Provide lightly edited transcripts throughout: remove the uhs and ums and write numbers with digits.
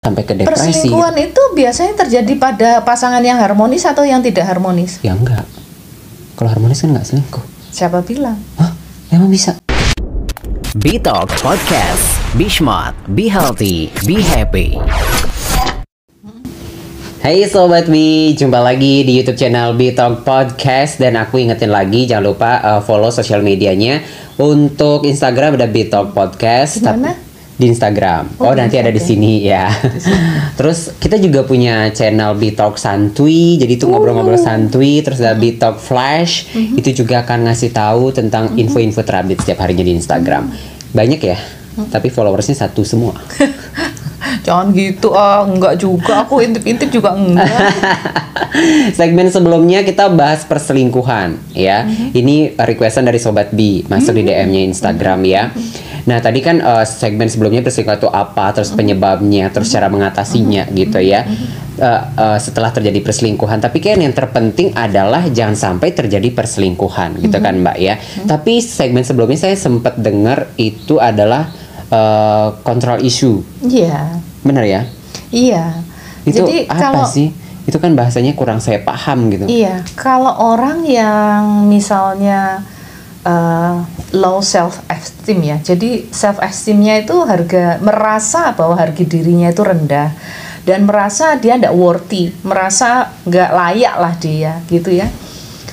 sampai ke depresi. Perselingkuhan itu biasanya terjadi pada pasangan yang harmonis atau yang tidak harmonis? Ya enggak. Kalau harmonis kan nggak selingkuh. Siapa bilang? Hah? Emang bisa? BeTalk Podcast. Be smart, be healthy, be happy. Hai Sobat Bi, jumpa lagi di YouTube channel BeTalk Podcast. Dan aku ingetin lagi, jangan lupa follow sosial medianya. Untuk Instagram ada BeTalk Podcast. Di mana? Di Instagram. Oh, Nanti ada di sini ya. Terus kita juga punya channel BeTalk Santuy. Jadi itu ngobrol-ngobrol santuy. Terus ada BeTalk Flash. Itu juga akan ngasih tahu tentang info-info terupdate setiap harinya di Instagram. Banyak ya, tapi followersnya 1 semua. Jangan gitu enggak juga, aku intip-intip juga enggak. Segmen sebelumnya kita bahas perselingkuhan ya. Ini requestan dari Sobat B, masuk di DM-nya Instagram ya. Nah tadi kan segmen sebelumnya perselingkuhan itu apa, terus penyebabnya, terus cara mengatasinya gitu ya. Setelah terjadi perselingkuhan, tapi kan yang terpenting adalah jangan sampai terjadi perselingkuhan gitu kan Mbak ya. Tapi segmen sebelumnya saya sempat dengar itu adalah control issue. Iya. Benar ya? Iya. Itu Jadi apa sih? Itu kan bahasanya kurang saya paham gitu. Iya, kalau orang yang misalnya low self esteem ya. Jadi self esteemnya itu merasa bahwa harga dirinya itu rendah dan merasa dia tidak worthy, merasa nggak layak lah dia gitu ya.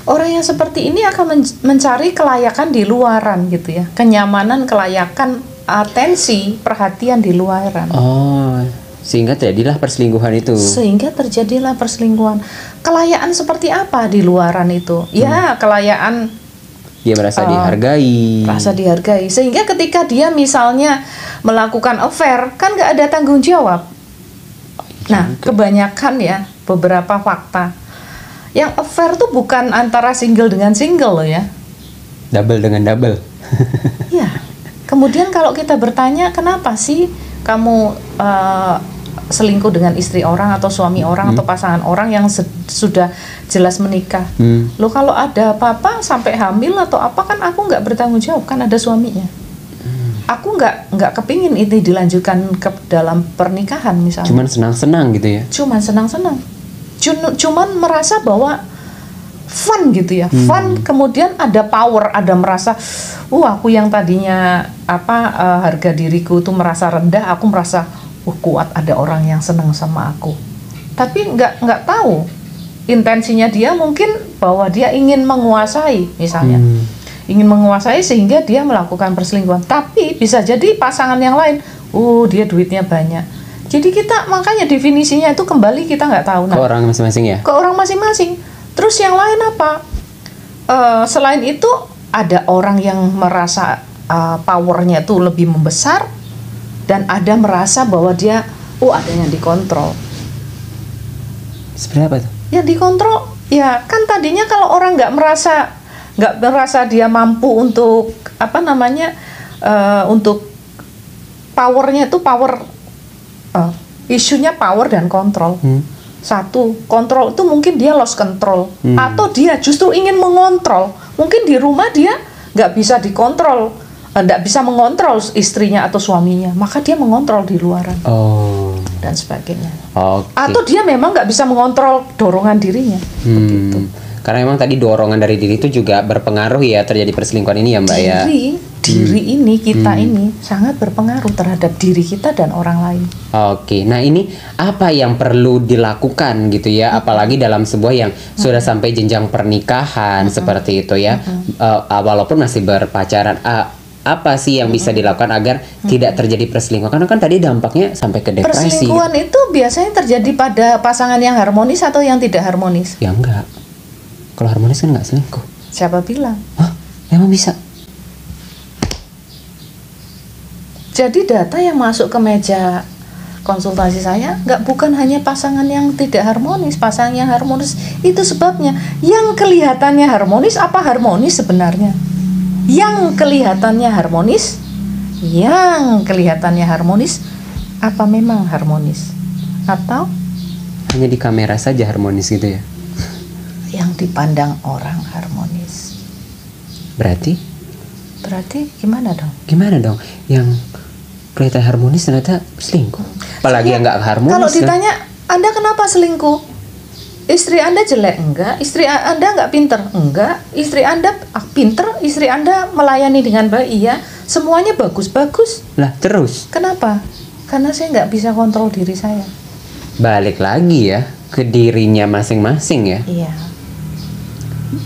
Orang yang seperti ini akan mencari kelayakan di luaran gitu ya, kenyamanan, kelayakan, atensi, perhatian di luaran. Oh, sehingga terjadilah perselingkuhan itu. Kelayaan seperti apa di luaran itu? Ya, kelayaan dia merasa dihargai. Sehingga ketika dia misalnya melakukan affair, kan nggak ada tanggung jawab. Nah, kebanyakan ya, beberapa fakta. Yang affair tuh bukan antara single dengan single loh ya. Double dengan double. Ya. Kemudian kalau kita bertanya, kenapa sih kamu selingkuh dengan istri orang atau suami orang atau pasangan orang yang sudah jelas menikah? Loh kalau ada apa-apa sampai hamil atau apa kan aku nggak bertanggung jawab, kan ada suaminya. Aku nggak kepingin ini dilanjutkan ke dalam pernikahan misalnya. Cuman senang-senang gitu ya? Cuman merasa bahwa fun gitu ya, fun, kemudian ada power, ada merasa, aku yang tadinya harga diriku itu merasa rendah, aku merasa kuat, ada orang yang senang sama aku. Tapi nggak tahu intensinya dia, mungkin bahwa dia ingin menguasai misalnya, ingin menguasai sehingga dia melakukan perselingkuhan. Tapi bisa jadi pasangan yang lain, dia duitnya banyak. Jadi kita makanya definisinya itu kembali kita nggak tahu. Ke orang masing-masing ya? Ke orang masing-masing. Terus yang lain apa? Selain itu ada orang yang merasa powernya itu lebih membesar dan ada merasa bahwa dia ada yang dikontrol. Seperti apa tuh? Yang dikontrol ya kan tadinya kalau orang nggak merasa dia mampu untuk untuk powernya itu isunya power dan kontrol. Satu, kontrol itu mungkin dia lost control, atau dia justru ingin mengontrol. Mungkin di rumah dia nggak bisa dikontrol, nggak bisa mengontrol istrinya atau suaminya, maka dia mengontrol di luaran dan sebagainya. Atau dia memang nggak bisa mengontrol dorongan dirinya. Begitu. Karena memang tadi dorongan dari diri itu juga berpengaruh ya terjadi perselingkuhan ini ya Mbak ya. Diri ini, kita ini sangat berpengaruh terhadap diri kita dan orang lain. Oke, nah ini apa yang perlu dilakukan gitu ya, apalagi dalam sebuah yang sudah sampai jenjang pernikahan seperti itu ya, walaupun masih berpacaran, apa sih yang bisa dilakukan agar tidak terjadi perselingkuhan? Karena kan tadi dampaknya sampai ke depresi. Perselingkuhan itu biasanya terjadi pada pasangan yang harmonis atau yang tidak harmonis? Ya enggak. Kalau harmonis kan nggak selingkuh. Siapa bilang? Hah? Emang bisa? Jadi data yang masuk ke meja konsultasi saya bukan hanya pasangan yang tidak harmonis, pasangan yang harmonis itu sebabnya. Yang kelihatannya harmonis apa harmonis sebenarnya? Yang kelihatannya harmonis apa memang harmonis? Atau hanya di kamera saja harmonis gitu ya? Yang dipandang orang harmonis. Berarti gimana dong? Yang kelihatan harmonis ternyata selingkuh. apalagi yang nggak harmonis. Kalau ditanya, Anda kenapa selingkuh? Istri Anda jelek? Enggak. Istri Anda nggak pinter? Enggak. Istri Anda pinter, istri Anda melayani dengan baik? Iya. Semuanya bagus-bagus. Lah terus Kenapa? Karena saya nggak bisa kontrol diri saya. balik lagi ya ke dirinya masing-masing ya. Iya.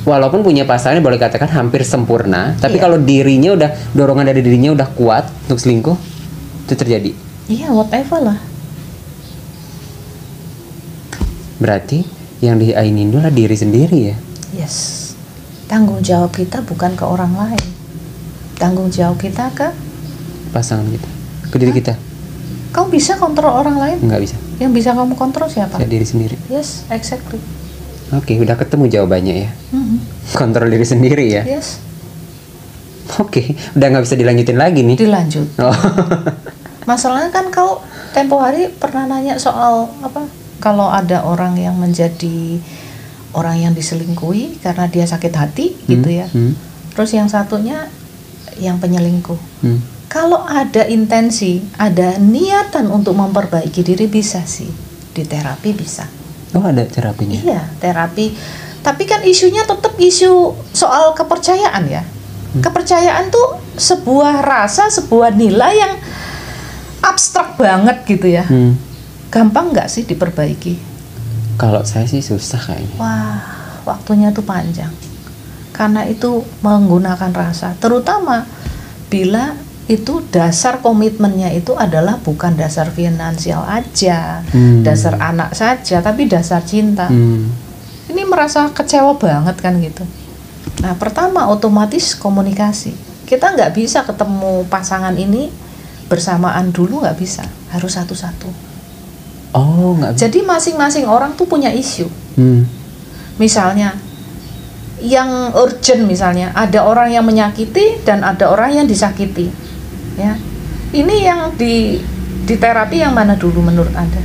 Walaupun punya pasangan boleh katakan hampir sempurna, tapi Iya. kalau dirinya udah, dorongan dari dirinya udah kuat untuk selingkuh, itu terjadi. Iya, whatever lah. Berarti yang diainin adalah diri sendiri ya. Yes. Tanggung jawab kita bukan ke orang lain. Tanggung jawab kita ke Pasangan kita, ke diri kita. kamu bisa kontrol orang lain. Nggak bisa. Yang bisa kamu kontrol siapa? Saya diri sendiri. Yes, exactly. Oke, udah ketemu jawabannya ya. Mhm. Kontrol diri sendiri ya. Yes. Oke, udah nggak bisa dilanjutin lagi nih. Dilanjut. Oh. Masalahnya kan kau tempo hari pernah nanya soal apa? Kalau ada orang yang menjadi orang yang diselingkuhi karena dia sakit hati gitu ya. Terus yang satunya yang penyelingkuh. Kalau ada intensi, ada niatan untuk memperbaiki diri bisa sih. Di terapi bisa. Oh, ada terapinya. Iya, terapi. Tapi kan isunya tetap isu soal kepercayaan ya. Kepercayaan tuh sebuah rasa, sebuah nilai yang abstrak banget gitu ya. Gampang nggak sih diperbaiki? Kalau saya sih susah kayaknya. Wah, waktunya tuh panjang. Karena itu menggunakan rasa, terutama bila itu dasar komitmennya itu adalah bukan dasar finansial aja, dasar anak saja, tapi dasar cinta. Ini merasa kecewa banget kan gitu. Nah, pertama otomatis komunikasi. Kita nggak bisa ketemu pasangan ini bersamaan dulu, nggak bisa. Harus satu-satu. Oh, nggak bisa. Jadi masing-masing orang tuh punya isu. Misalnya, yang urgent misalnya, ada orang yang menyakiti dan ada orang yang disakiti. Ya, ini yang di terapi yang mana dulu menurut Anda?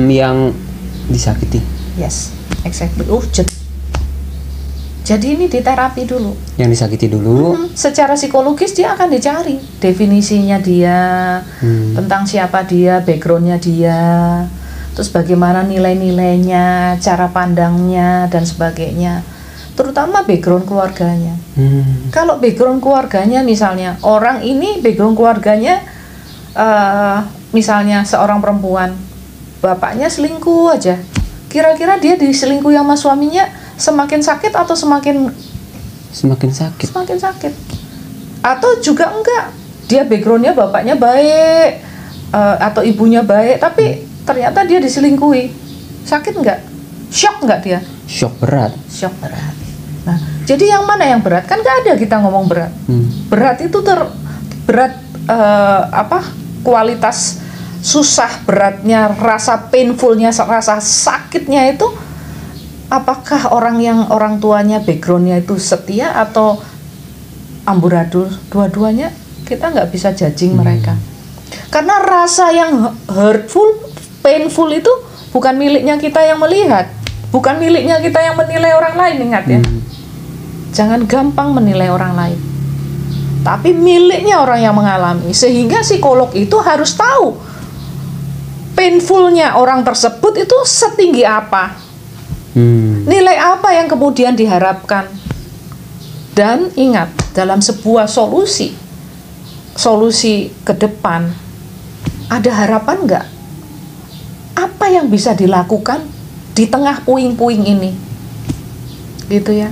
Yang disakiti. Yes, exactly, urgent. Jadi ini di terapi dulu. Yang disakiti dulu. Secara psikologis dia akan dicari definisinya dia, tentang siapa dia, backgroundnya dia, terus bagaimana nilai-nilainya, cara pandangnya dan sebagainya. Terutama background keluarganya. Kalau background keluarganya misalnya orang ini background keluarganya misalnya seorang perempuan, bapaknya selingkuh aja. Kira-kira dia diselingkuhi sama suaminya semakin sakit atau semakin sakit? Semakin sakit. Atau juga enggak, dia backgroundnya bapaknya baik atau ibunya baik, tapi ternyata dia diselingkuhi. Sakit enggak? Shock enggak dia? Shock berat. Shock berat. Nah, jadi yang mana yang berat? Kan nggak ada kita ngomong berat. Berat itu berat kualitas susah, beratnya, rasa painfulnya, rasa sakitnya itu apakah orang tuanya backgroundnya itu setia atau amburadul? Dua-duanya kita nggak bisa judging mereka. Karena rasa yang hurtful, painful itu bukan miliknya kita yang melihat, bukan miliknya kita yang menilai orang lain, ingat ya. Jangan gampang menilai orang lain. Tapi miliknya orang yang mengalami. Sehingga psikolog itu harus tahu painfulnya orang tersebut itu setinggi apa. Nilai apa yang kemudian diharapkan. Dan ingat, dalam sebuah solusi ke depan, ada harapan nggak? Apa yang bisa dilakukan di tengah puing-puing ini? Gitu ya.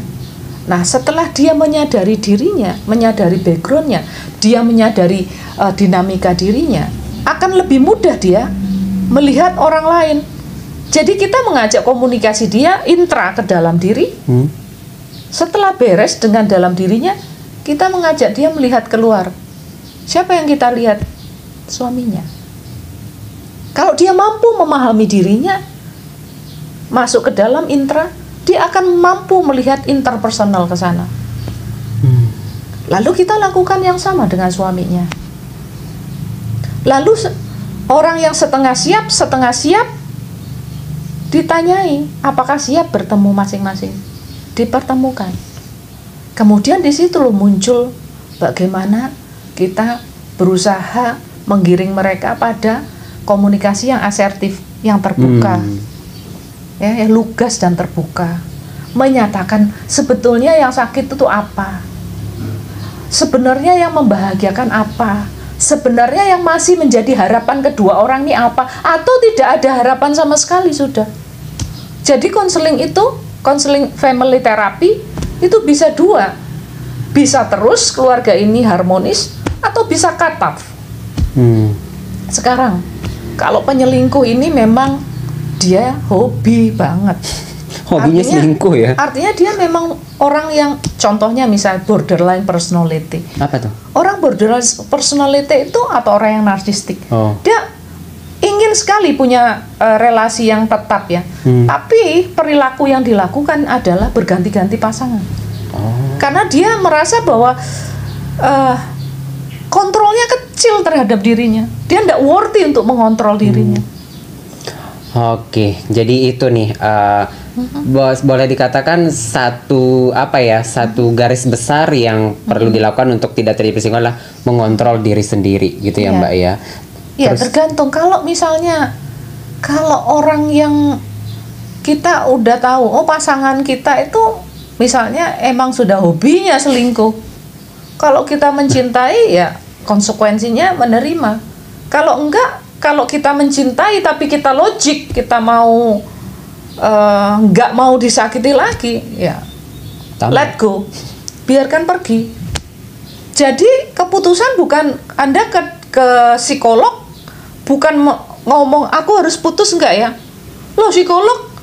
Nah, setelah dia menyadari dirinya, menyadari backgroundnya, dia menyadari dinamika dirinya, akan lebih mudah dia melihat orang lain. Jadi kita mengajak komunikasi dia intra ke dalam diri. Setelah beres dengan dalam dirinya, kita mengajak dia melihat keluar. Siapa yang kita lihat? Suaminya. Kalau dia mampu memahami dirinya, masuk ke dalam intra, dia akan mampu melihat interpersonal ke sana. Lalu kita lakukan yang sama dengan suaminya. Lalu orang yang setengah siap ditanyai apakah siap bertemu masing-masing. Dipertemukan. Kemudian di situ muncul bagaimana kita berusaha menggiring mereka pada komunikasi yang asertif, yang terbuka, ya, yang lugas dan terbuka, menyatakan sebetulnya yang sakit itu apa, sebenarnya yang membahagiakan apa, sebenarnya yang masih menjadi harapan kedua orang ini apa, atau tidak ada harapan sama sekali sudah. Jadi konseling itu, konseling family therapy itu bisa dua, bisa terus keluarga ini harmonis atau bisa cut off. Sekarang kalau penyelingkuh ini memang dia hobi banget. Hobinya selingkuh ya? Artinya dia memang orang yang, contohnya misal borderline personality. Apa tuh? Orang borderline personality itu atau orang yang narsistik, dia ingin sekali punya relasi yang tetap ya. Tapi perilaku yang dilakukan adalah berganti-ganti pasangan. Karena dia merasa bahwa kontrolnya kecil terhadap dirinya. Dia tidak worthy untuk mengontrol dirinya. Oke, jadi itu nih boleh dikatakan satu garis besar yang perlu dilakukan untuk tidak terjadi perselingkuhan adalah mengontrol diri sendiri gitu ya, Mbak ya. Ya, tergantung. Kalau misalnya orang yang kita udah tahu, oh pasangan kita itu misalnya emang sudah hobinya selingkuh. Kalau kita mencintai ya konsekuensinya menerima. Kalau enggak, kalau kita mencintai tapi kita logik, kita mau nggak mau disakiti lagi, ya let go, biarkan pergi. Jadi keputusan bukan Anda ke psikolog, bukan ngomong aku harus putus enggak ya. Lo psikolog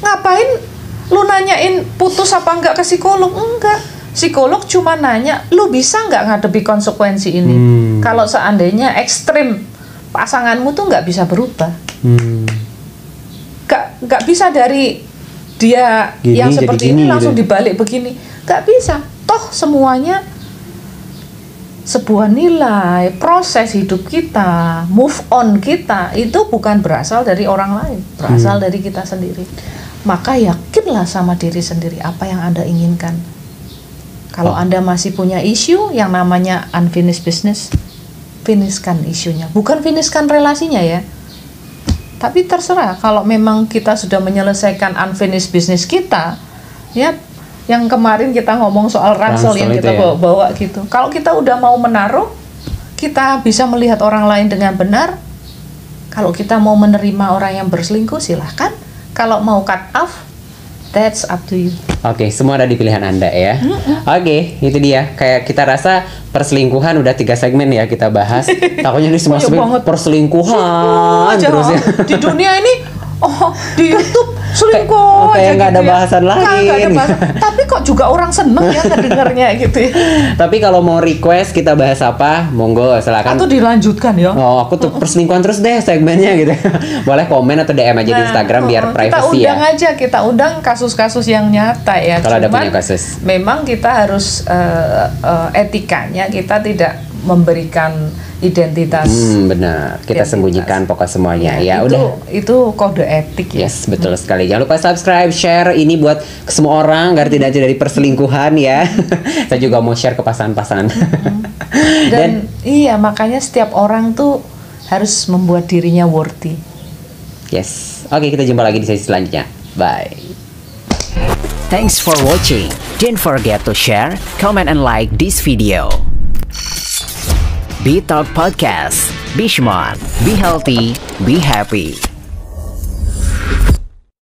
ngapain lu nanyain putus apa enggak ke psikolog? Enggak. Psikolog cuma nanya, lu bisa nggak ngadepi konsekuensi ini? Kalau seandainya ekstrim, pasanganmu tuh nggak bisa berubah. Nggak bisa dari dia gini, yang seperti ini langsung gitu, dibalik begini. Nggak bisa. Toh semuanya sebuah nilai, proses hidup kita, move on kita, itu bukan berasal dari orang lain, berasal dari kita sendiri. Maka yakinlah sama diri sendiri apa yang Anda inginkan. Kalau Anda masih punya isu yang namanya unfinished business, finishkan isunya. Bukan finishkan relasinya ya. Tapi terserah, kalau memang kita sudah menyelesaikan unfinished business kita, ya, yang kemarin kita ngomong soal ransel yang kita bawa gitu. Kalau kita udah mau menaruh, kita bisa melihat orang lain dengan benar. Kalau kita mau menerima orang yang berselingkuh, silahkan. Kalau mau cut off, that's up to you. Oke, semua ada di pilihan Anda ya. Oke, itu dia. Kayak kita rasa perselingkuhan udah 3 segmen ya kita bahas. Takutnya ini semua perselingkuhan terus ya. Di dunia ini, di YouTube selingkuh kayak nggak ada bahasan lain. Tapi kok juga orang seneng ya ngedengarnya gitu ya. Tapi kalau mau request kita bahas apa, monggo silakan. Atau dilanjutkan ya. Oh, aku tuh perselingkuhan terus deh segmennya gitu. Boleh komen atau DM aja di Instagram biar privacy ya. Kita undang kasus-kasus yang nyata ya. Kalau ada punya kasus. Memang kita harus etikanya kita tidak memberikan identitas. Benar. Kita sembunyikan pokok semuanya. Ya udah. Itu kode etik ya. Yes, betul sekali. Jangan lupa subscribe, share ini buat ke semua orang agar tidak dari perselingkuhan ya. Saya juga mau share ke pasangan-pasangan. Dan iya, makanya setiap orang tuh harus membuat dirinya worthy. Yes. Oke, kita jumpa lagi di sesi selanjutnya. Bye. Thanks for watching. Don't forget to share, comment, and like this video. Be Talk Podcast. Be smart, be healthy, be happy.